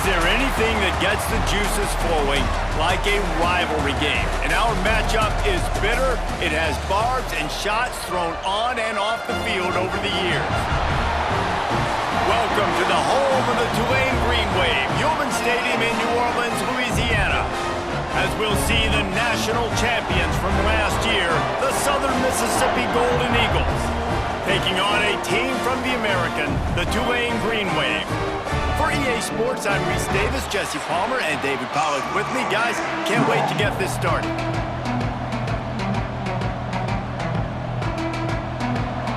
Is there anything that gets the juices flowing like a rivalry game? And our matchup is bitter. It has barbs and shots thrown on and off the field over the years. Welcome to the home of the Tulane Green Wave, Heumann Stadium in New Orleans, Louisiana. As we'll see the national champions from last year, the Southern Mississippi Golden Eagles, taking on a team from the American, the Tulane Green Wave. For EA Sports, I'm Reese Davis, Jesse Palmer, and David Pollack with me. Guys, can't wait to get this started.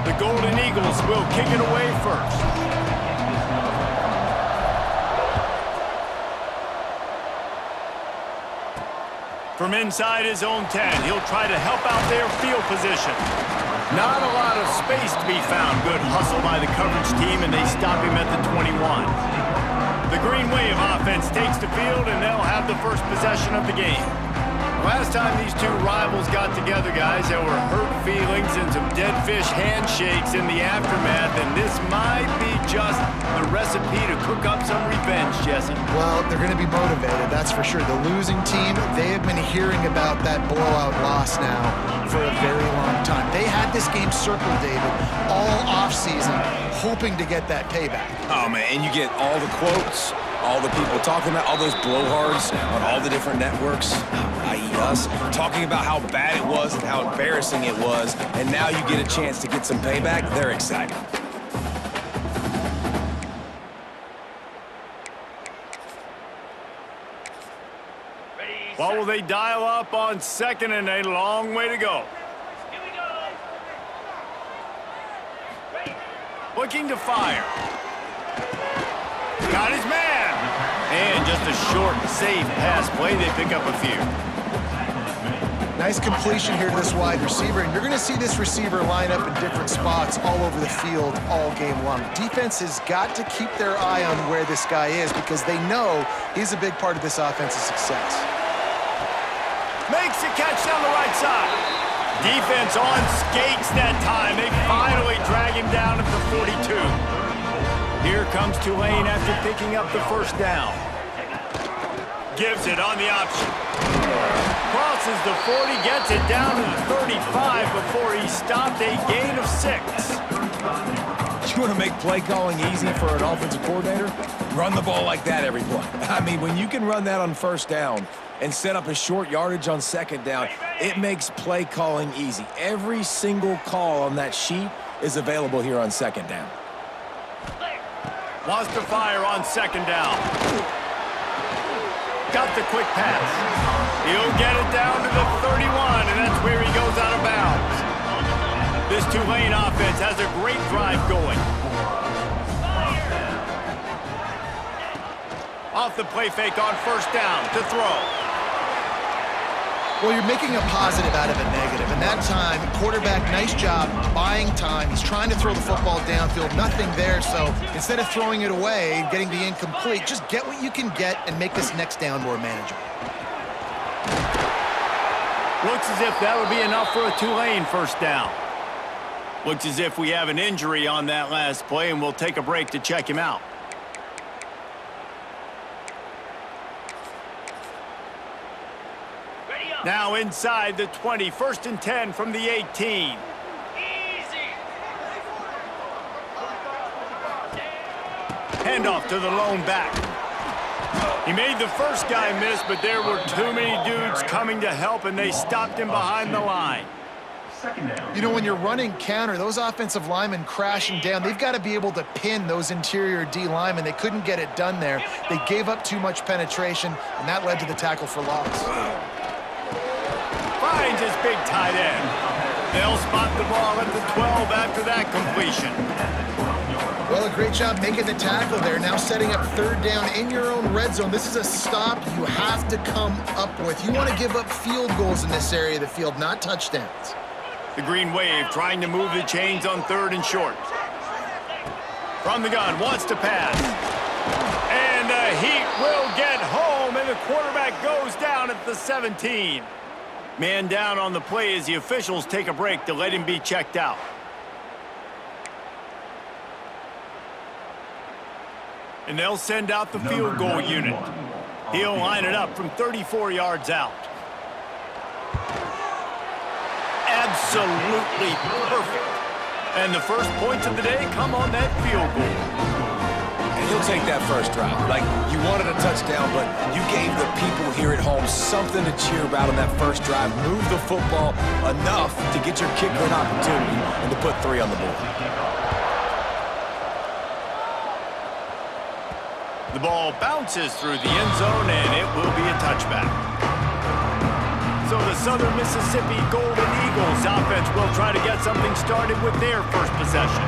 The Golden Eagles will kick it away first. From inside his own 10, he'll try to help out their field position. Not a lot of space to be found. Good hustle by the coverage team, and they stop him at the 21. The Green Wave offense takes the field, and they'll have the first possession of the game. Last time these two rivals got together, guys, there were hurt feelings and some dead fish handshakes in the aftermath, and this might be just the recipe to cook up some revenge, Jesse. Well, they're going to be motivated, that's for sure. The losing team, they have been hearing about that blowout loss now for a very long time. They had this game circled, David, all offseason, hoping to get that payback. Oh, man, and you get all the quotes, all the people talking about all those blowhards on all the different networks, i.e. us, talking about how bad it was and how embarrassing it was, and now you get a chance to get some payback. They're excited. What will they dial up on second, and a long way to go? Looking to fire. Got his man. And just a short, safe pass play. They pick up a few. Nice completion here to this wide receiver, and you're going to see this receiver line up in different spots all over the field all game long. Defense has got to keep their eye on where this guy is because they know he's a big part of this offense's success. Makes a catch down the right side. Defense on skates that time. They finally drag him down at the 42. Here comes Tulane after picking up the first down. Gives it on the option. Crosses the 40, gets it down to the 35 before he stopped, a gain of 6. You want to make play calling easy for an offensive coordinator? Run the ball like that every play. I mean, when you can run that on first down and set up a short yardage on second down, it makes play calling easy. Every single call on that sheet is available here on second down. Wants to fire on second down. Got the quick pass. He'll get it down to the 31, and that's where he goes out of bounds. This Tulane offense has a great drive going. Off the play fake on first down to throw. Well, you're making a positive out of a negative, and that time, quarterback, nice job buying time. He's trying to throw the football downfield, nothing there, so instead of throwing it away, getting the incomplete, just get what you can get and make this next down more manageable. Looks as if that would be enough for a Tulane first down. Looks as if we have an injury on that last play, and we'll take a break to check him out. Now inside the 20, 1st and 10 from the 18. Handoff to the lone back. He made the first guy miss, but there were too many dudes coming to help, and they stopped him behind the line. You know, when you're running counter, those offensive linemen crashing down, they've got to be able to pin those interior D linemen. They couldn't get it done there. They gave up too much penetration, and that led to the tackle for loss. Finds his big tight end. They'll spot the ball at the 12 after that completion. Well, a great job making the tackle there. Now setting up third down in your own red zone. This is a stop you have to come up with. You want to give up field goals in this area of the field, not touchdowns. The Green Wave trying to move the chains on 3rd and short. From the gun, wants to pass. And the Heat will get home, and the quarterback goes down at the 17. Man down on the play as the officials take a break to let him be checked out. And they'll send out the field goal unit. He'll line it up from 34 yards out. Absolutely perfect. And the first points of the day come on that field goal. And he'll take that first drive. Like, you wanted a touchdown, but you gave the people here at home something to cheer about on that first drive. Move the football enough to get your kicker an opportunity and to put 3 on the board. The ball bounces through the end zone, and it will be a touchback. So the Southern Mississippi Golden Eagles offense will try to get something started with their first possession.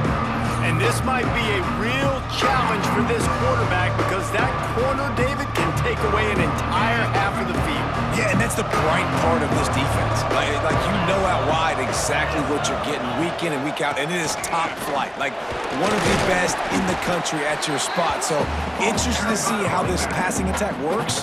And this might be a real challenge for this quarterback because that corner, David, can take away an entire half of the field. Yeah, and that's the bright part of this defense. Like you know out wide exactly what you're getting week in and week out, and it is top flight. Like, one of the best in the country at your spot. So, interested to see how this passing attack works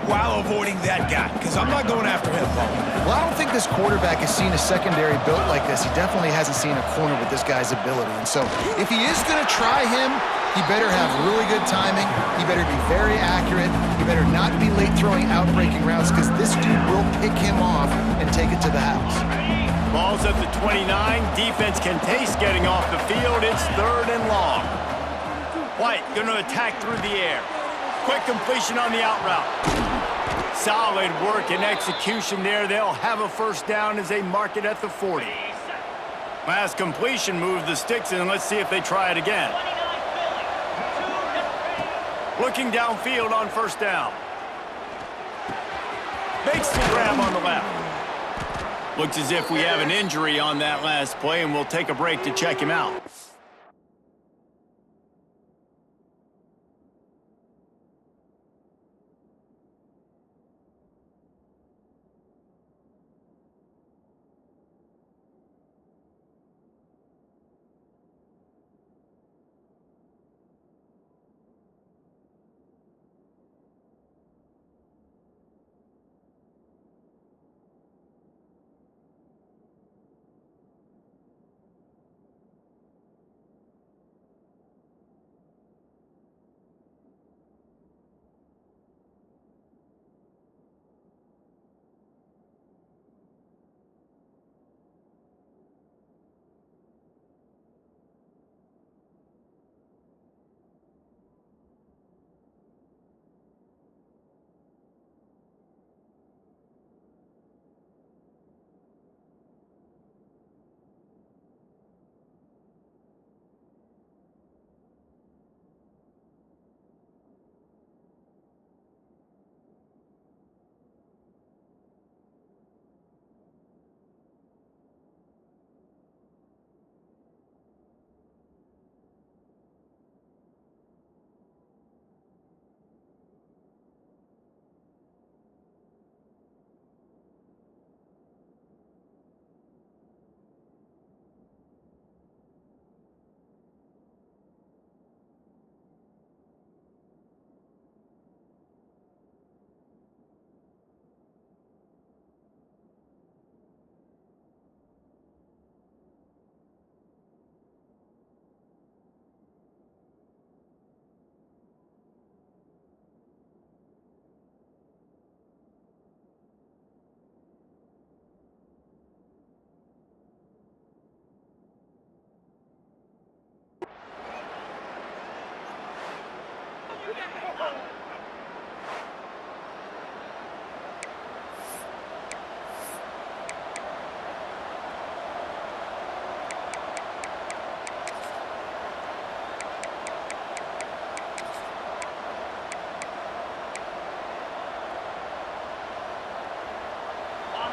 while avoiding that guy, because I'm not going after him, Paul. Well, I don't think this quarterback has seen a secondary built like this. He definitely hasn't seen a corner with this guy's ability. And so if he is going to try him, he better have really good timing. He better be very accurate. He better not be late throwing out-breaking routes because this dude will pick him off and take it to the house. Ball's at the 29. Defense can taste getting off the field. It's 3rd and long. White going to attack through the air. Quick completion on the out route. Solid work and execution there. They'll have a first down as they mark it at the 40. Last completion moved the sticks, and let's see if they try it again. Looking downfield on first down. Makes the grab on the left. Looks as if we have an injury on that last play, and we'll take a break to check him out.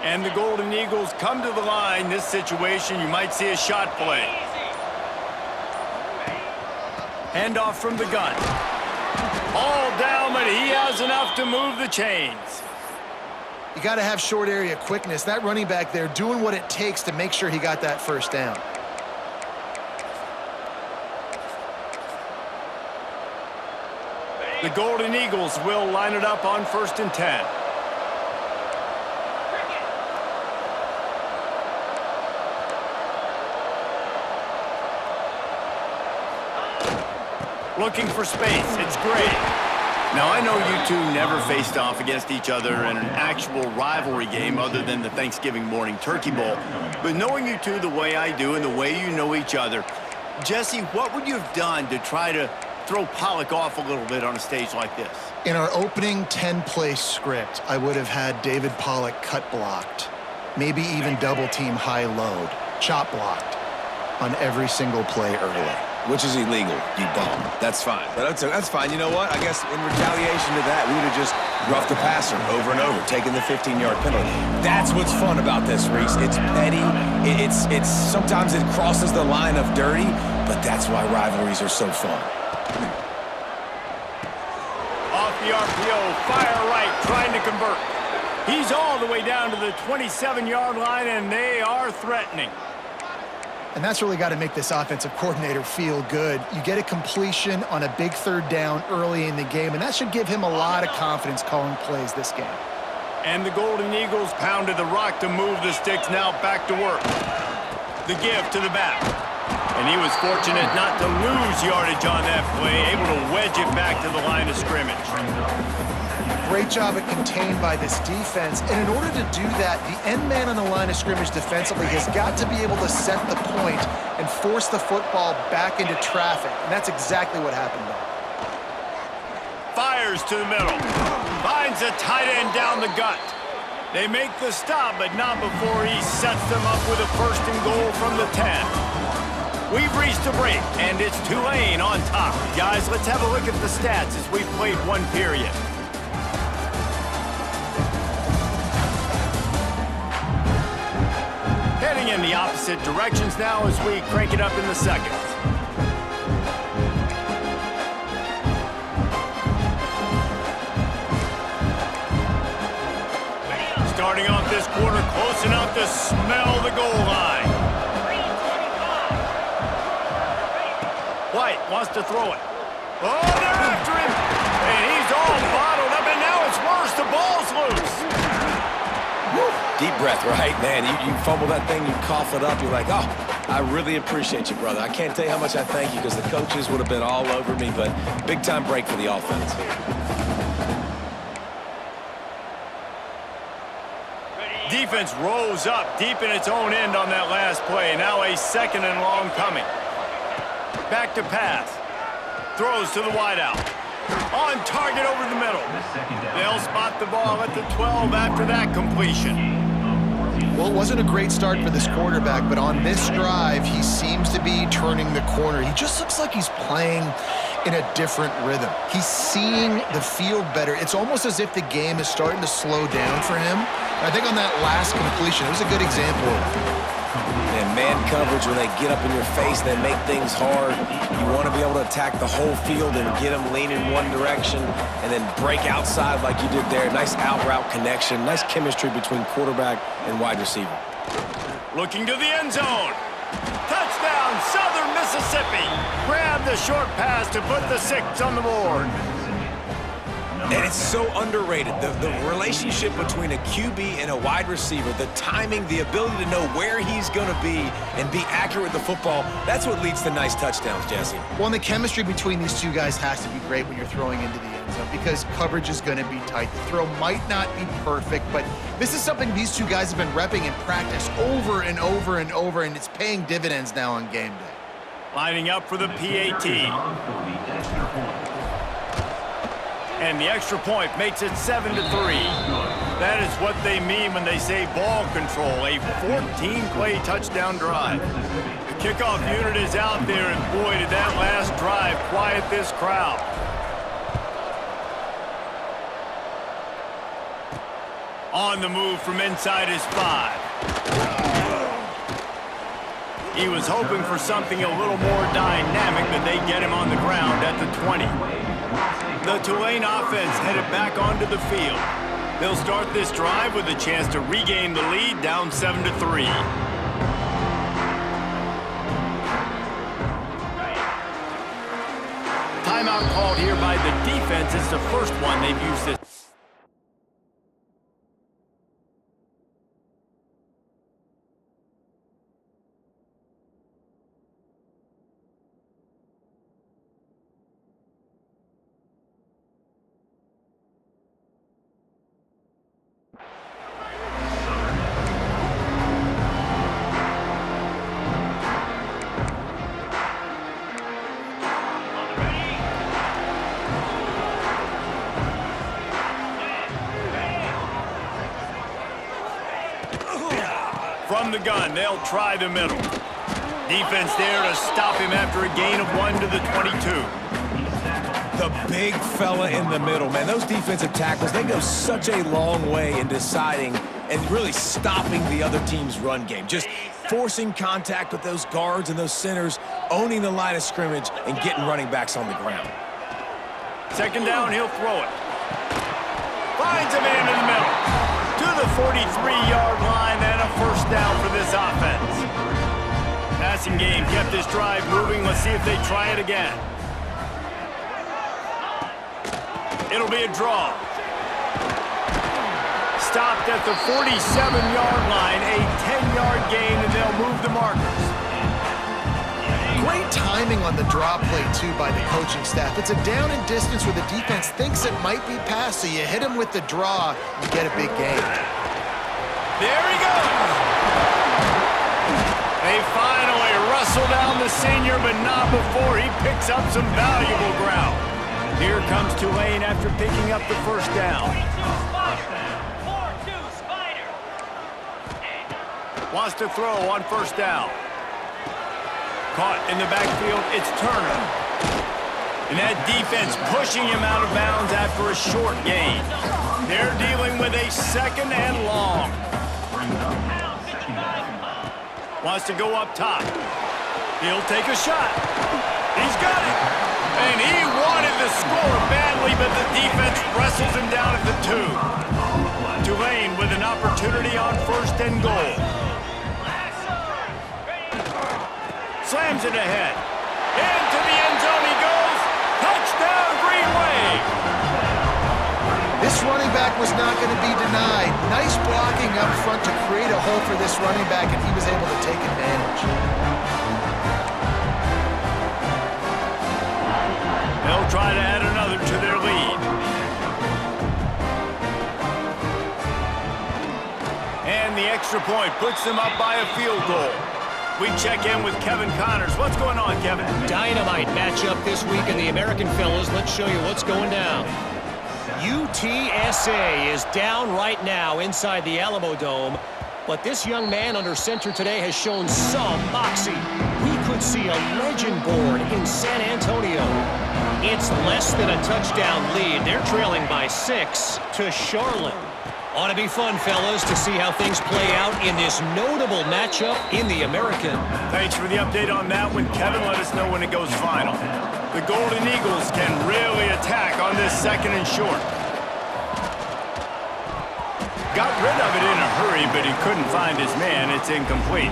And the Golden Eagles come to the line. This situation, you might see a shot play. Handoff from the gun. All down, but he has enough to move the chains. You got to have short area quickness. That running back there doing what it takes to make sure he got that first down. The Golden Eagles will line it up on 1st and 10. Looking for space. It's Gray. Now, I know you two never faced off against each other in an actual rivalry game other than the Thanksgiving morning Turkey Bowl. But knowing you two the way I do and the way you know each other, Jesse, what would you have done to try to throw Pollock off a little bit on a stage like this? In our opening 10-play script, I would have had David Pollock cut blocked, maybe even double-team high load, chop blocked on every single play early. Which is illegal, you bum. That's fine. But that's fine. You know what? I guess in retaliation to that, we would have just roughed the passer over and over, taking the 15-yard penalty. That's what's fun about this, Reese. It's petty. It's sometimes it crosses the line of dirty, but that's why rivalries are so fun. Off the RPO, fire right, trying to convert. He's all the way down to the 27-yard line, and they are threatening. And that's really got to make this offensive coordinator feel good. You get a completion on a big third down early in the game, and that should give him a lot of confidence calling plays this game. And the Golden Eagles pounded the rock to move the sticks, now back to work. The give to the back. And he was fortunate not to lose yardage on that play, able to wedge it back to the line of scrimmage. Great job at contained by this defense. And in order to do that, the end man on the line of scrimmage defensively has got to be able to set the point and force the football back into traffic. And that's exactly what happened there. Fires to the middle. Finds a tight end down the gut. They make the stop, but not before he sets them up with a 1st and goal from the 10. We've reached a break, and it's Tulane on top. Guys, let's have a look at the stats as we've played one period. Heading in the opposite directions now as we crank it up in the second. Starting off this quarter close enough to smell the goal line. White wants to throw it. Oh, they're after him. And he's all bottled up, and now it's worse. The ball's loose. Woo. Deep breath, right? Man, you fumble that thing, you cough it up, you're like, oh, I really appreciate you, brother. I can't tell you how much I thank you because the coaches would have been all over me, but big-time break for the offense. Defense rose up deep in its own end on that last play. Now a 2nd and long coming. Back to pass. Throws to the wideout. On target over the middle. They'll spot the ball at the 12 after that completion. Well, it wasn't a great start for this quarterback, but on this drive, he seems to be turning the corner. He just looks like he's playing in a different rhythm. He's seeing the field better. It's almost as if the game is starting to slow down for him. I think on that last completion, it was a good example of it. And man coverage, when they get up in your face, they make things hard. You want to be able to attack the whole field and get them leaning one direction and then break outside like you did there. Nice out-route connection. Nice chemistry between quarterback and wide receiver. Looking to the end zone. Touchdown, Southern Mississippi. Grab the short pass to put the 6 on the board. And it's so underrated. The relationship between a QB and a wide receiver, the timing, the ability to know where he's going to be and be accurate with the football, that's what leads to nice touchdowns, Jesse. Well, and the chemistry between these two guys has to be great when you're throwing into the end zone because coverage is going to be tight. The throw might not be perfect, but this is something these two guys have been repping in practice over and over and over, and it's paying dividends now on game day. Lining up for the PAT. And the extra point makes it 7-3. That is what they mean when they say ball control, a 14-play touchdown drive. The kickoff unit is out there, and boy, did that last drive quiet this crowd. On the move from inside his 5. He was hoping for something a little more dynamic, but they get him on the ground at the 20. The Tulane offense headed back onto the field. They'll start this drive with a chance to regain the lead, down 7-3. Timeout called here by the defense. It's the first one they've used this. gun, they'll try the middle. Defense there to stop him after a gain of 1 to the 22. The big fella in the middle, man. Those defensive tackles, they go such a long way in deciding and really stopping the other team's run game. Just forcing contact with those guards and those centers, owning the line of scrimmage, and getting running backs on the ground. Second down, he'll throw it. Finds a man in the middle. To the 43-yard line and a first down for this offense. Passing game kept this drive moving. Let's see if they try it again. It'll be a draw. Stopped at the 47-yard line, a 10-yard gain, and they'll move the markers. Great timing on the draw play, too, by the coaching staff. It's a down and distance where the defense thinks it might be pass, so you hit him with the draw, you get a big gain. There he goes. They finally wrestle down the senior, but not before he picks up some valuable ground. Here comes Tulane after picking up the first down. Wants to throw on first down. Caught in the backfield, it's Turner. And that defense pushing him out of bounds after a short gain. They're dealing with a second and long. Wants to go up top. He'll take a shot. He's got it. And he wanted the score badly, but the defense wrestles him down at the 2. Tulane with an opportunity on first and goal. Slams it ahead. Into the end zone he goes. Touchdown, Green Wave. This running back was not going to be denied. Nice blocking up front to create a hole for this running back, and he was able to take advantage. They'll try to add another to their lead. And the extra point puts them up by a field goal. We check in with Kevin Connors. What's going on, Kevin? Dynamite matchup this week in the American, fellas. Let's show you what's going down. UTSA is down right now inside the Alamo Dome, but this young man under center today has shown some moxie. We could see a legend board in San Antonio. It's less than a touchdown lead. They're trailing by 6 to Charlotte. Ought to be fun, fellas, to see how things play out in this notable matchup in the American. Thanks for the update on that one, Kevin. Let us know when it goes final. The Golden Eagles can really attack on this second and short. Got rid of it in a hurry, but he couldn't find his man. It's incomplete.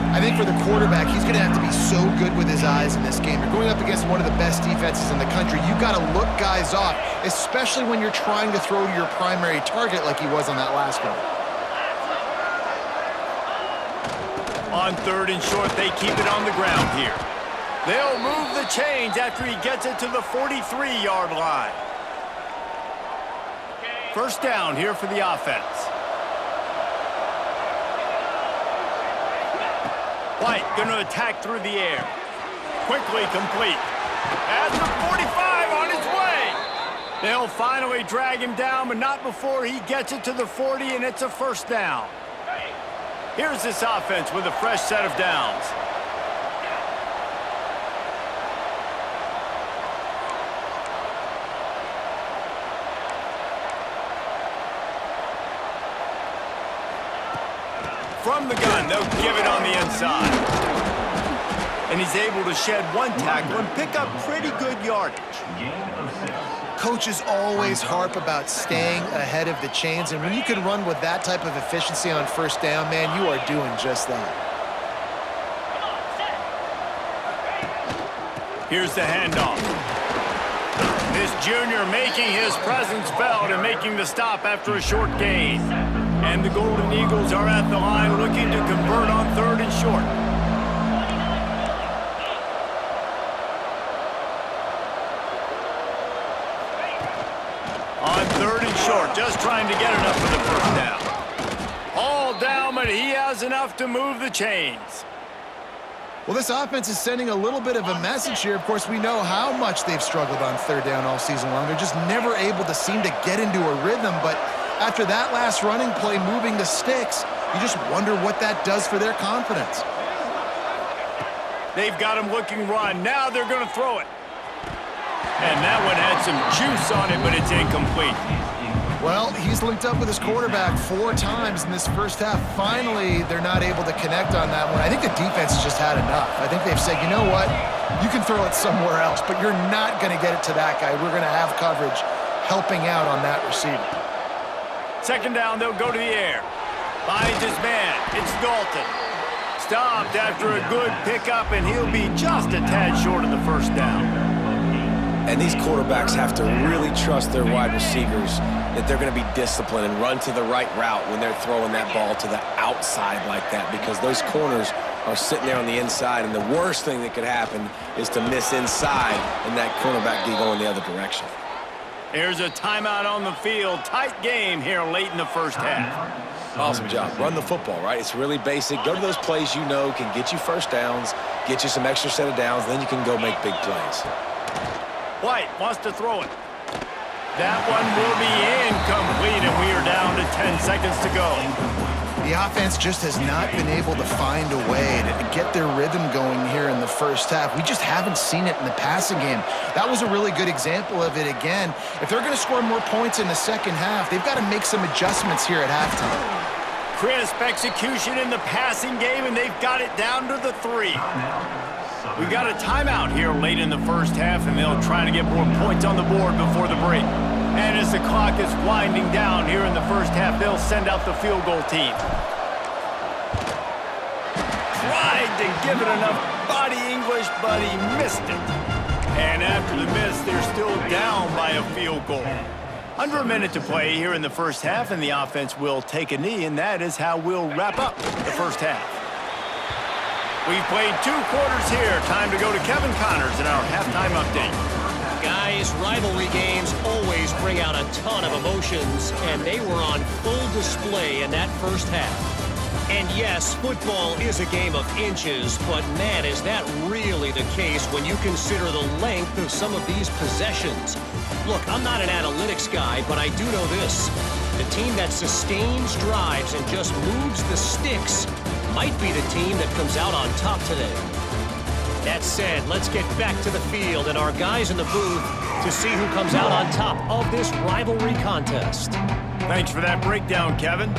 I think for the quarterback, he's going to have to be so good with his eyes in this game. You're going up against one of the best defenses in the country. You've got to look guys off, especially when you're trying to throw to your primary target like he was on that last one. On third and short, they keep it on the ground here. They'll move the chains after he gets it to the 43-yard line. First down here for the offense. White going to attack through the air. Quickly complete. At the 45 on his way. They'll finally drag him down, but not before he gets it to the 40, and it's a first down. Here's this offense with a fresh set of downs. From the gun, they'll give it on the inside. And he's able to shed one tackle and pick up pretty good yardage. Coaches always harp about staying ahead of the chains, and when you can run with that type of efficiency on first down, man, you are doing just that. Here's the handoff. This junior making his presence felt and making the stop after a short gain. And the Golden Eagles are at the line looking to convert on third and short. On third and short, just trying to get enough for the first down. All down, but he has enough to move the chains. Well, this offense is sending a little bit of a message here. Of course, we know how much they've struggled on third down all season long. They're just never able to seem to get into a rhythm, but after that last running play moving the sticks, You just wonder what that does for their confidence. They've got him looking run. Now they're going to throw it. And that one had some juice on it, but it's incomplete. Well, he's linked up with his quarterback 4 times in this first half. Finally, they're not able to connect on that one. I think the defense has just had enough. I think they've said, you know what? You can throw it somewhere else, but you're not going to get it to that guy. We're going to have coverage helping out on that receiver. Second down, they'll go to the air. Finds his man. It's Dalton. Stopped after a good pickup, and he'll be just a tad short of the first down. And these quarterbacks have to really trust their wide receivers that they're going to be disciplined and run to the right route when they're throwing that ball to the outside like that, because those corners are sitting there on the inside, and the worst thing that could happen is to miss inside and that cornerback be going the other direction. Here's a timeout on the field. Tight game here late in the first half. Awesome job. Run the football, right? It's really basic. Go to those plays you know can get you first downs, get you some extra set of downs, then you can go make big plays. White wants to throw it. That one will be incomplete, and we are down to 10 seconds to go. The offense just has not been able to find a way to get their rhythm going here in the first half. We just haven't seen it in the passing game. That was a really good example of it again. If they're going to score more points in the second half, they've got to make some adjustments here at halftime. Crisp execution in the passing game, and they've got it down to the 3. We've got a timeout here late in the first half, and they'll try to get more points on the board before the break. And as the clock is winding down here in the first half, they'll send out the field goal team. Tried to give it enough body English, but he missed it. And after the miss, they're still down by a field goal. Under a minute to play here in the first half, and the offense will take a knee, and that is how we'll wrap up the first half. We've played 2 quarters here. Time to go to Kevin Connors in our halftime update. Guys, rivalry games always bring out a ton of emotions, and they were on full display in that first half. And yes, football is a game of inches, but man, is that really the case when you consider the length of some of these possessions. Look, I'm not an analytics guy, but I do know this. The team that sustains drives and just moves the sticks might be the team that comes out on top today. That said, let's get back to the field and our guys in the booth to see who comes out on top of this rivalry contest. Thanks for that breakdown, Kevin.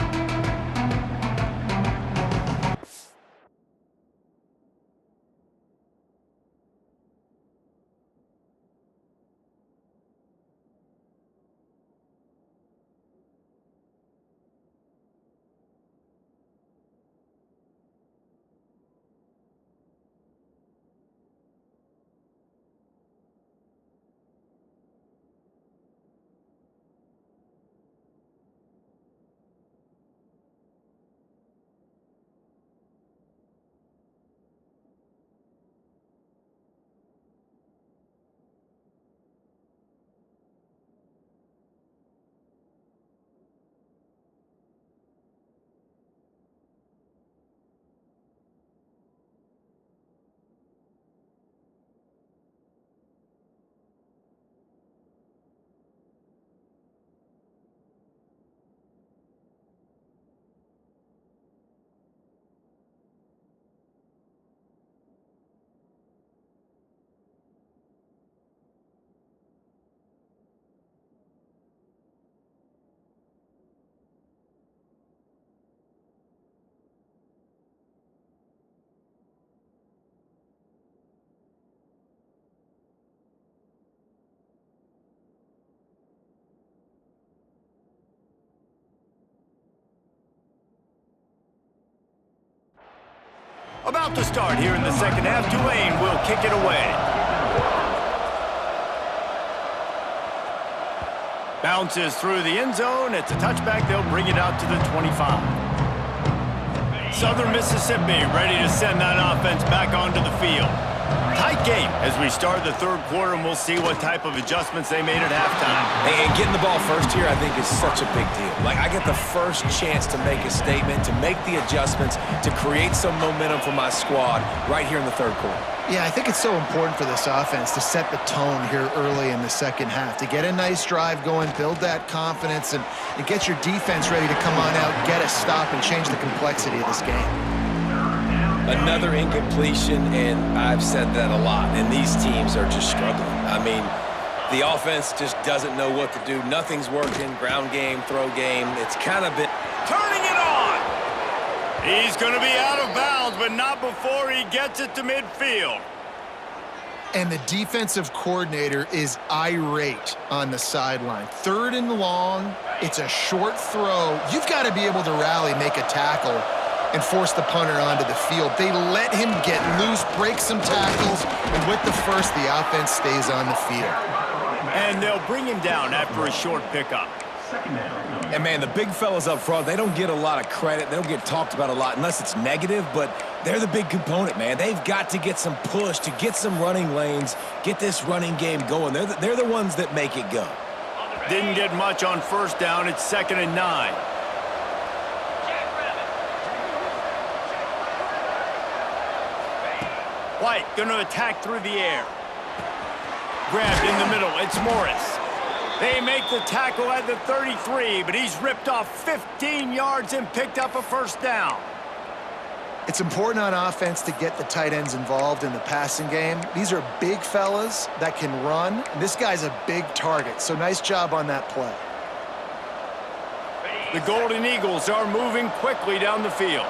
About to start here in the second half. Tulane will kick it away. Bounces through the end zone. It's a touchback. They'll bring it out to the 25. Southern Mississippi ready to send that offense back onto the field. Tight game as we start the third quarter, and we'll see what type of adjustments they made at halftime. And getting the ball first here, I think, is such a big deal. Like, I get the first chance to make a statement, to make the adjustments, to create some momentum for my squad right here in the third quarter. Yeah, I think it's so important for this offense to set the tone here early in the second half, to get a nice drive going, build that confidence, and get your defense ready to come on out, get a stop, and change the complexity of this game. Another incompletion, and I've said that a lot, and these teams are just struggling. I mean, the offense just doesn't know what to do. Nothing's working. Ground game, throw game. It's kind of been... Turning it on! He's going to be out of bounds, but not before he gets it to midfield. And the defensive coordinator is irate on the sideline. Third and long, it's a short throw. You've got to be able to rally, make a tackle, and force the punter onto the field. They let him get loose, break some tackles, and with the first, the offense stays on the field. And they'll bring him down after a short pickup. And, man, the big fellas up front, they don't get a lot of credit. They don't get talked about a lot unless it's negative, but they're the big component, man. They've got to get some push, to get some running lanes, get this running game going. They're the ones that make it go. Didn't get much on first down. It's 2nd and 9. White going to attack through the air. Grabbed in the middle. It's Morris. They make the tackle at the 33, but he's ripped off 15 yards and picked up a first down. It's important on offense to get the tight ends involved in the passing game. These are big fellas that can run. This guy's a big target, so nice job on that play. The Golden Eagles are moving quickly down the field.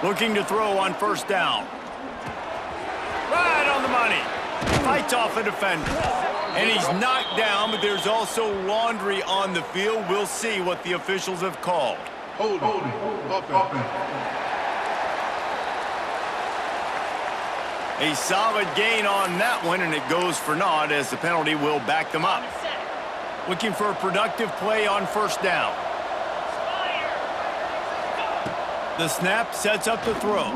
Looking to throw on first down. Right on the money. Fights off a defender. And he's knocked down, but there's also laundry on the field. We'll see what the officials have called. Hold it. A solid gain on that one, and it goes for naught as the penalty will back them up. Looking for a productive play on first down. The snap sets up the throw.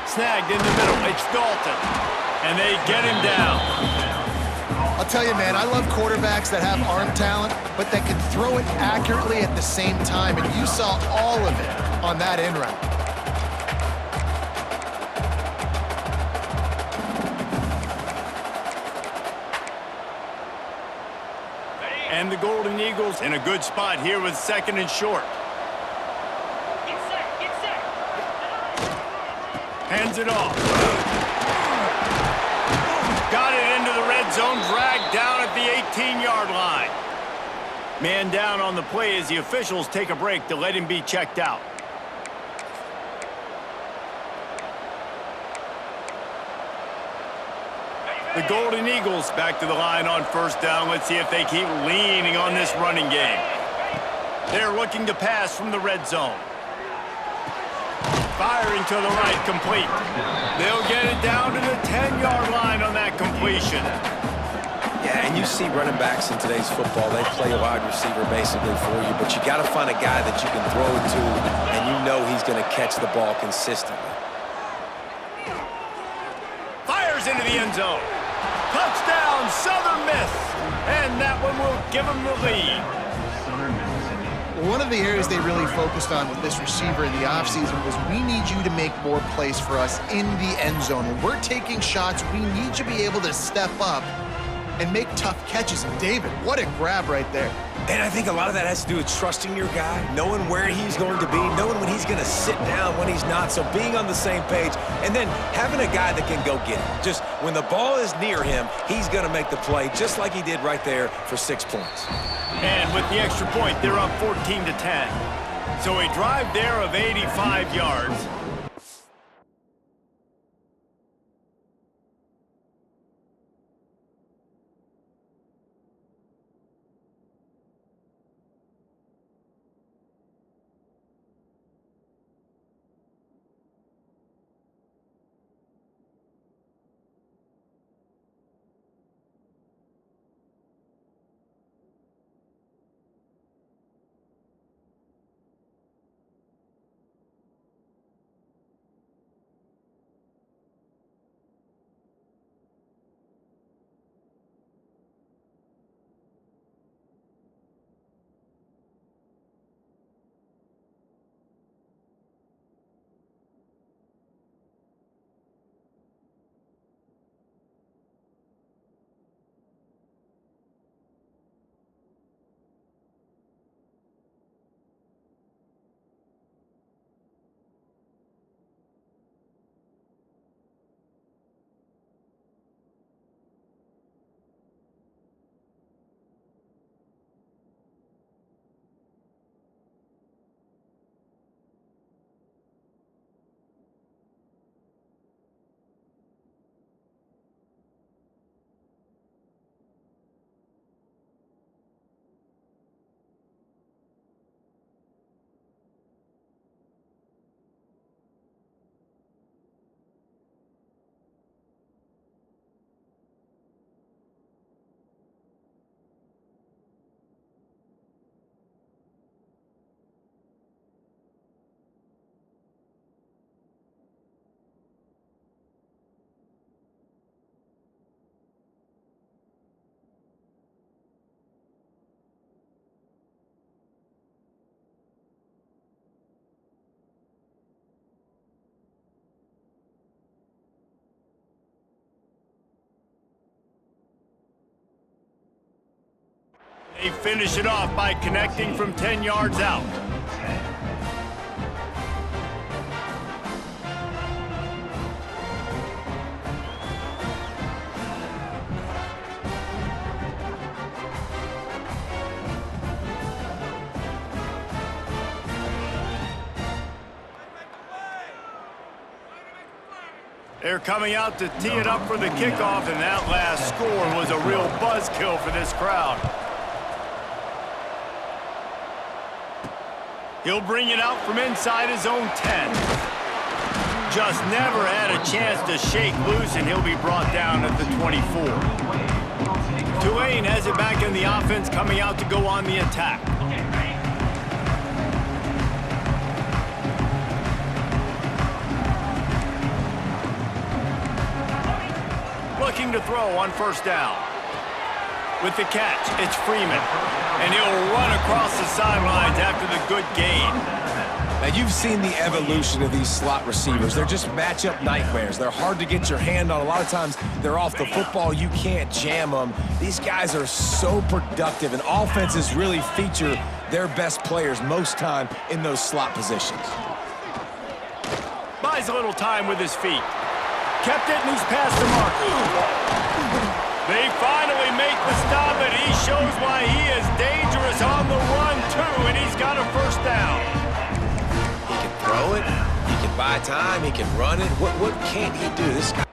Snagged in the middle. It's Dalton. And they get him down. I'll tell you, man, I love quarterbacks that have arm talent, but that can throw it accurately at the same time, and you saw all of it on that end route. And the Golden Eagles in a good spot here with 2nd and short. Hands it off. Got it into the red zone, dragged down at the 18-yard line. Man down on the play as the officials take a break to let him be checked out. The Golden Eagles back to the line on first down. Let's see if they keep leaning on this running game. They're looking to pass from the red zone. Firing to the right, complete. They'll get it down to the 10-yard line on that completion. Yeah, and you see running backs in today's football, they play a wide receiver basically for you, but you got to find a guy that you can throw it to, and you know he's going to catch the ball consistently. Fires into the end zone. Touchdown, Southern Miss. And that one will give them the lead. One of the areas they really focused on with this receiver in the offseason was we need you to make more plays for us in the end zone. When we're taking shots, we need you to be able to step up and make tough catches. And David, what a grab right there. And I think a lot of that has to do with trusting your guy, knowing where he's going to be, knowing when he's going to sit down, when he's not, so being on the same page, and then having a guy that can go get it. Just when the ball is near him, he's going to make the play just like he did right there for 6 points. And with the extra point, they're up 14-10. So a drive there of 85 yards. They finish it off by connecting from 10 yards out. They're coming out to tee it up for the kickoff, and that last score was a real buzzkill for this crowd. He'll bring it out from inside his own 10. Just never had a chance to shake loose, and he'll be brought down at the 24. Tulane has it back in the offense, coming out to go on the attack. Looking to throw on first down. With the catch, it's Freeman. And he'll run across the sidelines after the good gain. Now, you've seen the evolution of these slot receivers. They're just matchup nightmares. They're hard to get your hand on. A lot of times, they're off the football. You can't jam them. These guys are so productive, and offenses really feature their best players most time in those slot positions. Buys a little time with his feet. Kept it, and he's past the mark. They finally make the stop, and he shows why he is dangerous on the run, too, and he's got a first down. He can throw it. He can buy time. He can run it. What can't he do? This guy.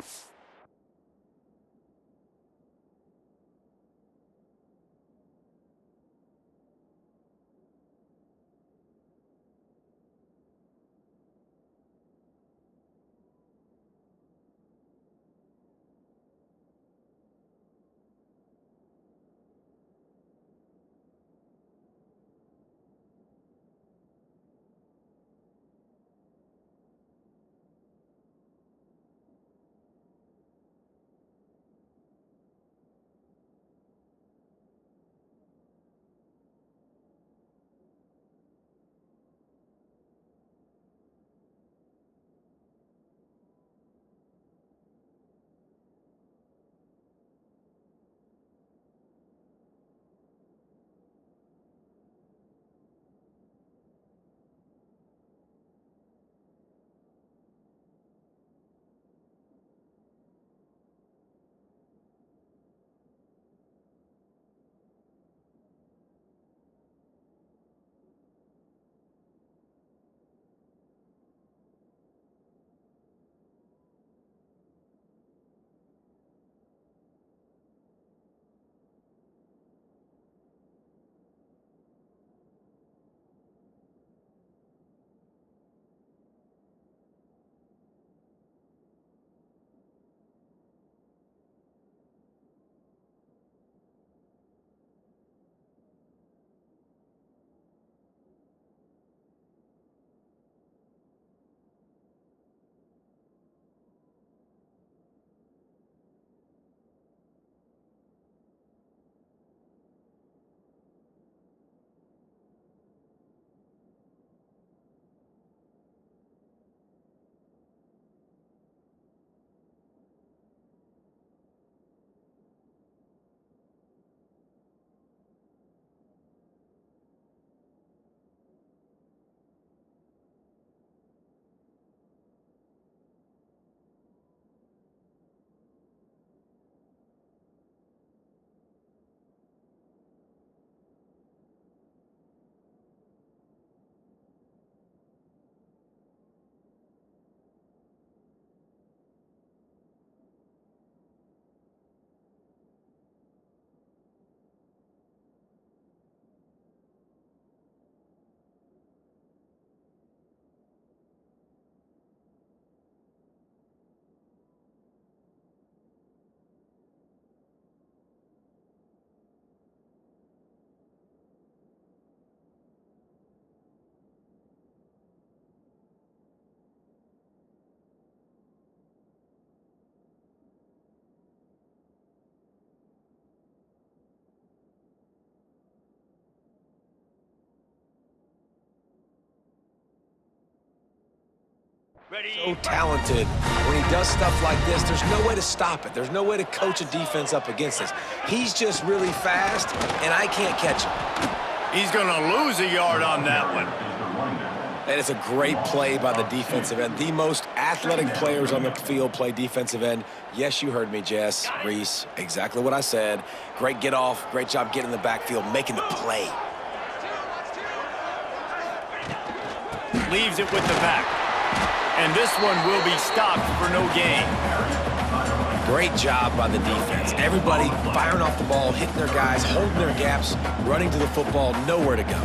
So talented. When he does stuff like this, there's no way to stop it. There's no way to coach a defense up against this. He's just really fast, and I can't catch him. He's going to lose a yard on that one. That is a great play by the defensive end. The most athletic players on the field play defensive end. Yes, you heard me, Jess, Reese. Exactly what I said. Great get off. Great job getting in the backfield, making the play. Leaves it with the back. And this one will be stopped for no gain. Great job by the defense. Everybody firing off the ball, hitting their guys, holding their gaps, running to the football, nowhere to go.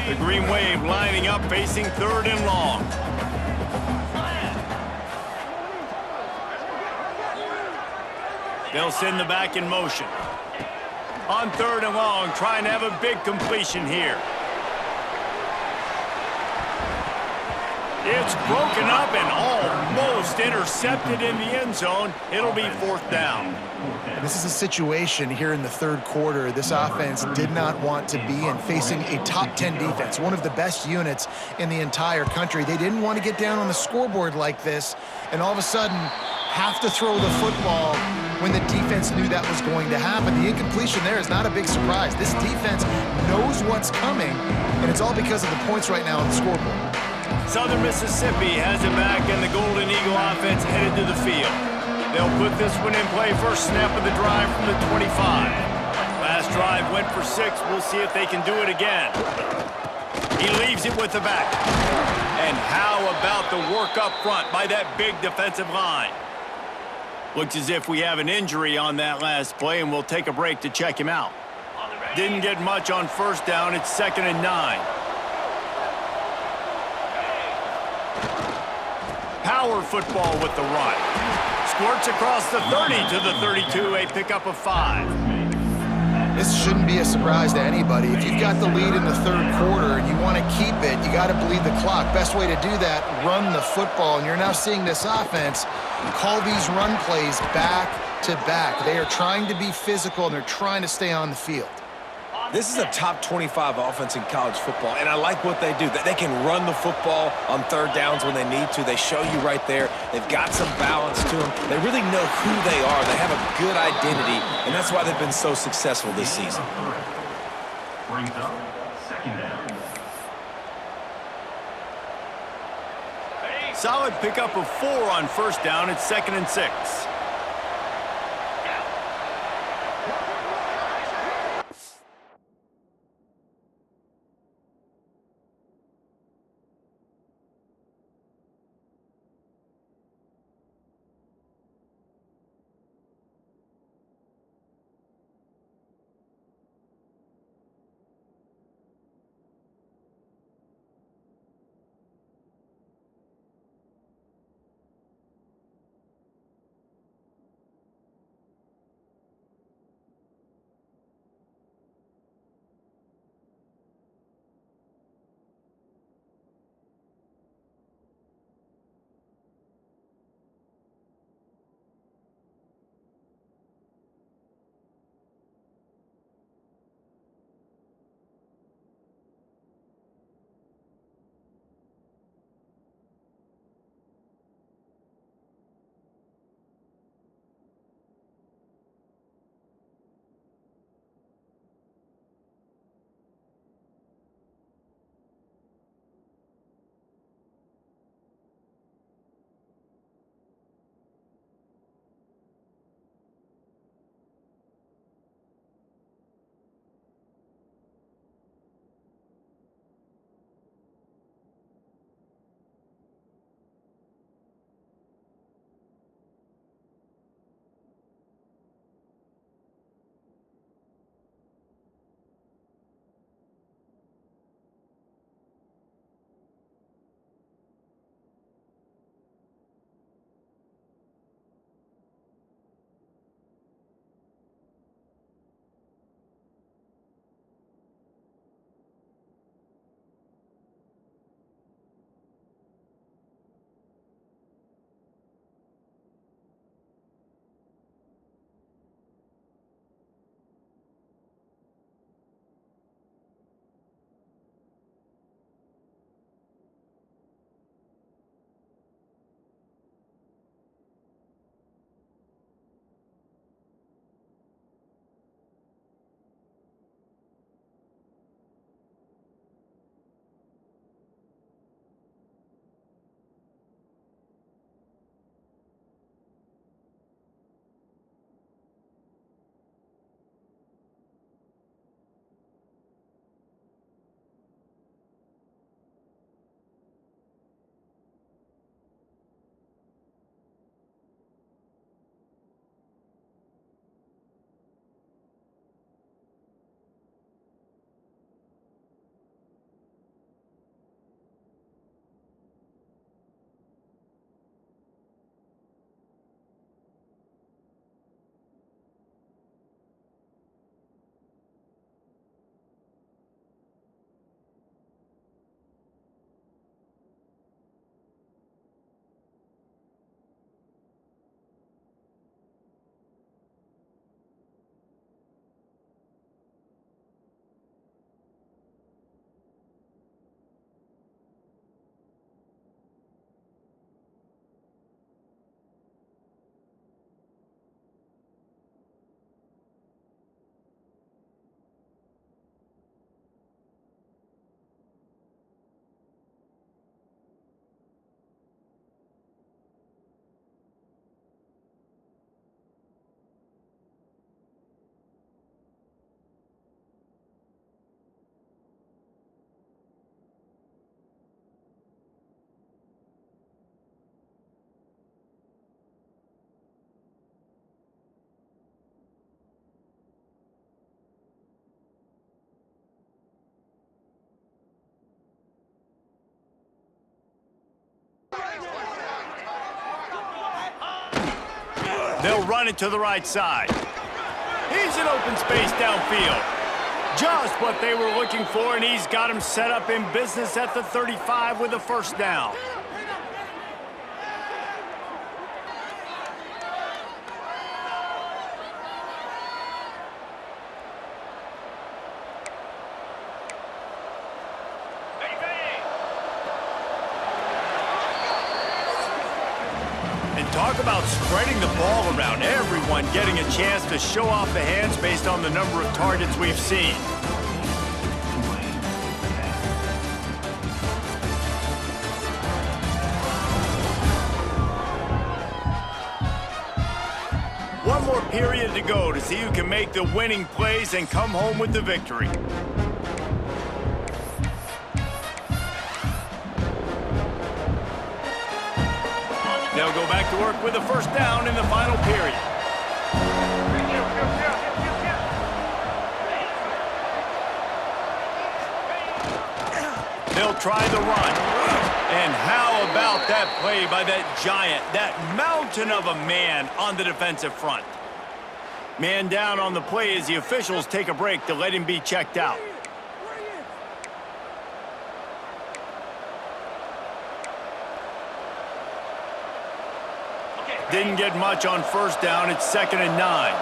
The Green Wave lining up, facing 3rd and long. They'll send the back in motion. On 3rd and long, trying to have a big completion here. It's broken up and almost intercepted in the end zone. It'll be 4th down. This is a situation here in the 3rd quarter this offense did not want to be in, facing a top 10 defense, one of the best units in the entire country. They didn't want to get down on the scoreboard like this and all of a sudden have to throw the football when the defense knew that was going to happen. The incompletion there is not a big surprise. This defense knows what's coming, and it's all because of the points right now on the scoreboard. Southern Mississippi has it back, and the Golden Eagle offense headed to the field. They'll put this one in play. First snap of the drive from the 25. Last drive went for 6. We'll see if they can do it again. He leaves it with the back. And how about the work up front by that big defensive line? Looks as if we have an injury on that last play, and we'll take a break to check him out. Didn't get much on 1st down. It's 2nd and 9. Power football with the run. Squirts across the 30 to the 32, a pickup of 5. This shouldn't be a surprise to anybody. If you've got the lead in the 3rd quarter and you want to keep it, you got to bleed the clock. Best way to do that, run the football. And you're now seeing this offense call these run plays back to back. They are trying to be physical, and they're trying to stay on the field. This is a top 25 offense in college football, and I like what they do. They can run the football on 3rd downs when they need to. They show you right there. They've got some balance to them. They really know who they are. They have a good identity, and that's why they've been so successful this season. Brings up 2nd down. Solid pickup of 4 on 1st down. It's 2nd and 6. They'll run it to the right side. He's in open space downfield. Just what they were looking for, and he's got him set up in business at the 35 with a first down. Talk about spreading the ball around. Everyone getting a chance to show off the hands based on the number of targets we've seen. One more period to go to see who can make the winning plays and come home with the victory. They'll go back to work with a first down in the final period. They'll try the run. And how about that play by that giant, that mountain of a man on the defensive front? Man down on the play as the officials take a break to let him be checked out. Didn't get much on first down. It's 2nd and 9.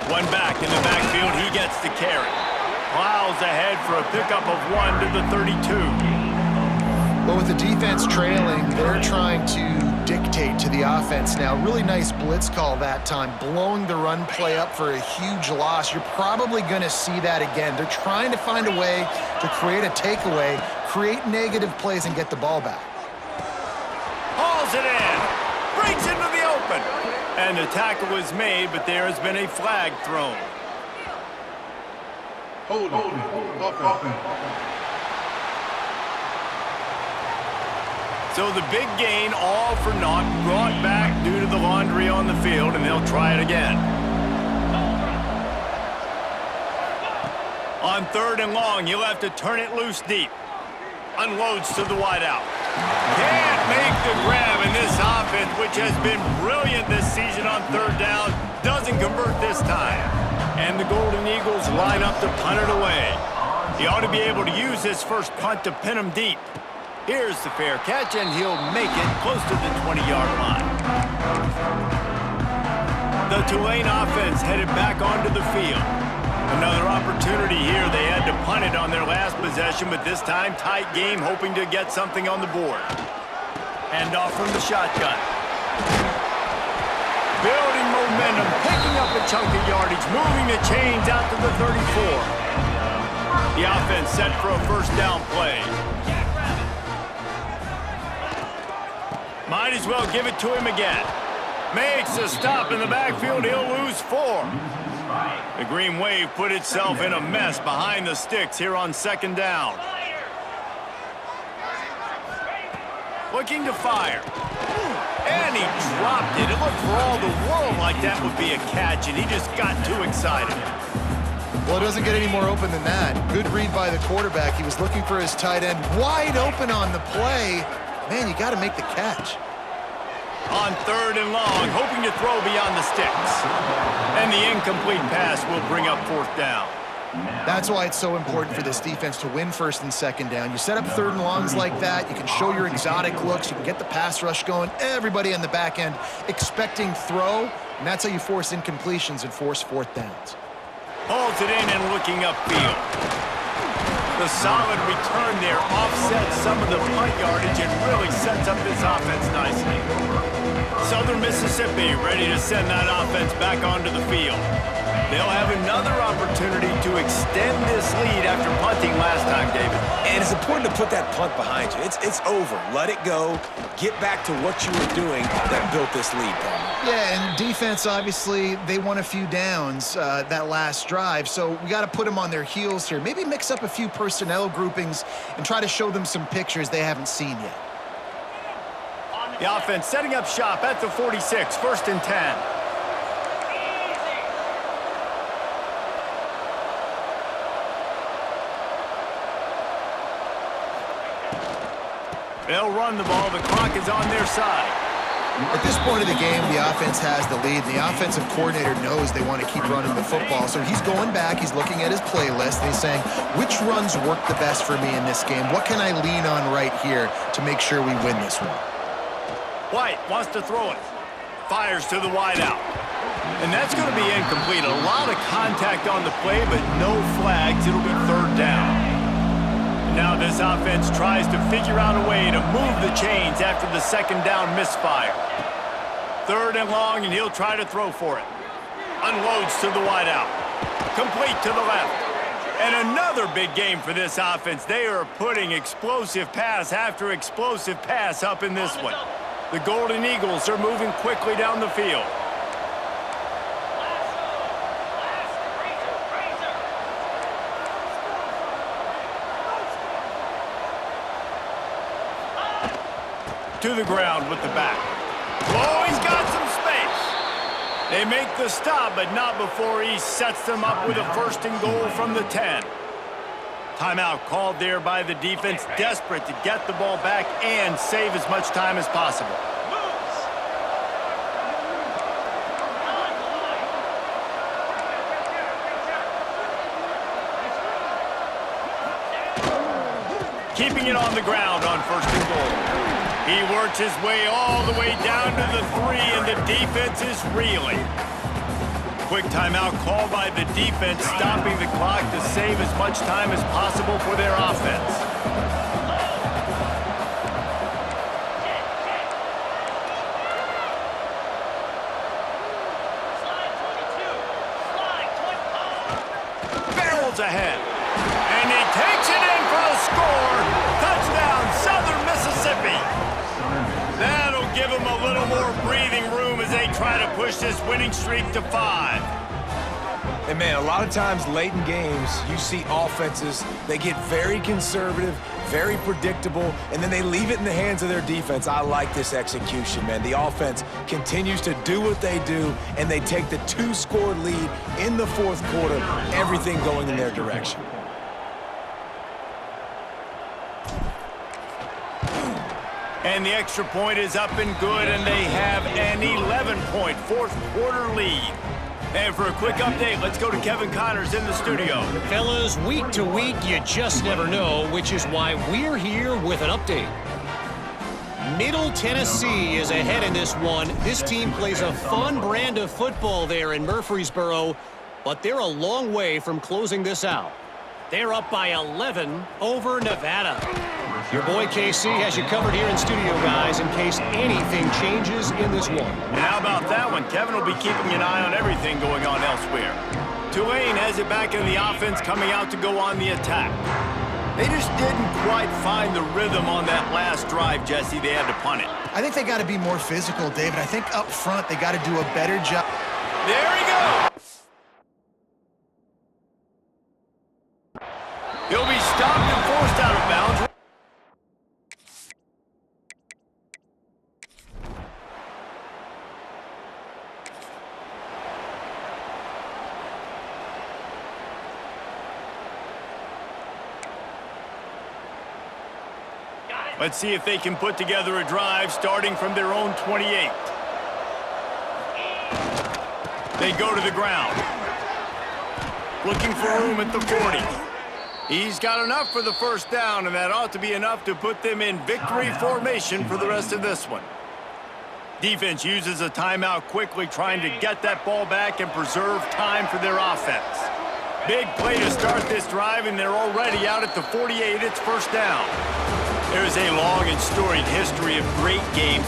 One back in the backfield. He gets the carry. Plows ahead for a pickup of 1 to the 32. But with the defense trailing, they're trying to dictate to the offense now. Really nice blitz call that time, blowing the run play up for a huge loss. You're probably going to see that again. They're trying to find a way to create a takeaway, create negative plays, and get the ball back. Hauls it in. Breaks into the open. And the tackle was made, but there has been a flag thrown. Hold on. So the big gain, all for naught, brought back due to the laundry on the field, and they'll try it again. On 3rd and long, he'll have to turn it loose deep. Unloads to the wideout. Can't make the grab, and this offense, which has been brilliant this season on 3rd down, doesn't convert this time. And the Golden Eagles line up to punt it away. He ought to be able to use his first punt to pin him deep. Here's the fair catch, and he'll make it close to the 20-yard line. The Tulane offense headed back onto the field. Another opportunity here. They had to punt it on their last possession, but this time tight game, hoping to get something on the board. Hand off from the shotgun. Building momentum, picking up a chunk of yardage, moving the chains out to the 34. The offense set for a first down play. Might as well give it to him again. Makes a stop in the backfield. He'll lose 4. The Green Wave put itself in a mess behind the sticks here on 2nd down. Looking to fire. And he dropped it. It looked for all the world like that would be a catch, and he just got too excited. Well, it doesn't get any more open than that. Good read by the quarterback. He was looking for his tight end wide open on the play. Man, you got to make the catch. On 3rd and long, hoping to throw beyond the sticks. And the incomplete pass will bring up 4th down. That's why it's so important for this defense to win 1st and 2nd down. You set up 3rd and longs like that, you can show your exotic looks, you can get the pass rush going, everybody on the back end expecting throw, and that's how you force incompletions and force 4th downs. Holds it in and looking upfield. The solid return there offsets some of the punt yardage and really sets up this offense nicely. Southern Mississippi ready to send that offense back onto the field. They'll have another opportunity to extend this lead after punting last time, David. And it's important to put that punt behind you. It's over. Let it go. Get back to what you were doing that built this lead, Palmer. Yeah, and defense, obviously, they won a few downs that last drive, so we got to put them on their heels here. Maybe mix up a few personnel groupings and try to show them some pictures they haven't seen yet. The offense setting up shop at the 46, 1st and 10. They'll run the ball. The clock is on their side. At this point of the game, the offense has the lead. The offensive coordinator knows they want to keep running the football. So he's going back, he's looking at his playlist, and he's saying, which runs work the best for me in this game? What can I lean on right here to make sure we win this one? White wants to throw it. Fires to the wideout. And that's going to be incomplete. A lot of contact on the play, but no flags. It'll be third down. Now this offense tries to figure out a way to move the chains after the second down misfire. Third and long, and he'll try to throw for it. Unloads to the wideout. Complete to the left. And another big game for this offense. They are putting explosive pass after explosive pass up in this one. The Golden Eagles are moving quickly down the field. To the ground with the back. Oh, he's got some space. They make the stop, but not before he sets them up with a first and goal from the 10. Timeout called there by the defense, desperate to get the ball back and save as much time as possible. Keeping it on the ground on first and goal. He works his way all the way down to the 3, and the defense is reeling. Quick timeout called by the defense, stopping the clock to save as much time as possible for their offense. Barrels ahead. And he takes it in for the score. Touchdown, Southern Mississippi. That'll give them a little more breathing room as they try to push this winning streak to 5. And man, a lot of times late in games, you see offenses, they get very conservative, very predictable, and then they leave it in the hands of their defense. I like this execution, man. The offense continues to do what they do, and they take the 2-score lead in the fourth quarter, everything going in their direction. And the extra point is up and good, and they have an 11-point fourth-quarter lead. And for a quick update, let's go to Kevin Connors in the studio. Fellas, week to week, you just never know, which is why we're here with an update. Middle Tennessee is ahead in this one. This team plays a fun brand of football there in Murfreesboro, but they're a long way from closing this out. They're up by 11 over Nevada. Your boy KC has you covered here in studio, guys, in case anything changes in this one. And how about that one? Kevin will be keeping an eye on everything going on elsewhere. Tulane has it back in the offense, coming out to go on the attack. They just didn't quite find the rhythm on that last drive, Jesse. They had to punt it. I think they got to be more physical, David. I think up front they got to do a better job. There he goes. He'll be stopped and forced out of bounds. Let's see if they can put together a drive starting from their own 28. They go to the ground. Looking for room at the 40. He's got enough for the first down, and that ought to be enough to put them in victory formation for the rest of this one. Defense uses a timeout quickly, trying to get that ball back and preserve time for their offense. Big play to start this drive, and they're already out at the 48. It's first down. There is a long and storied history of great games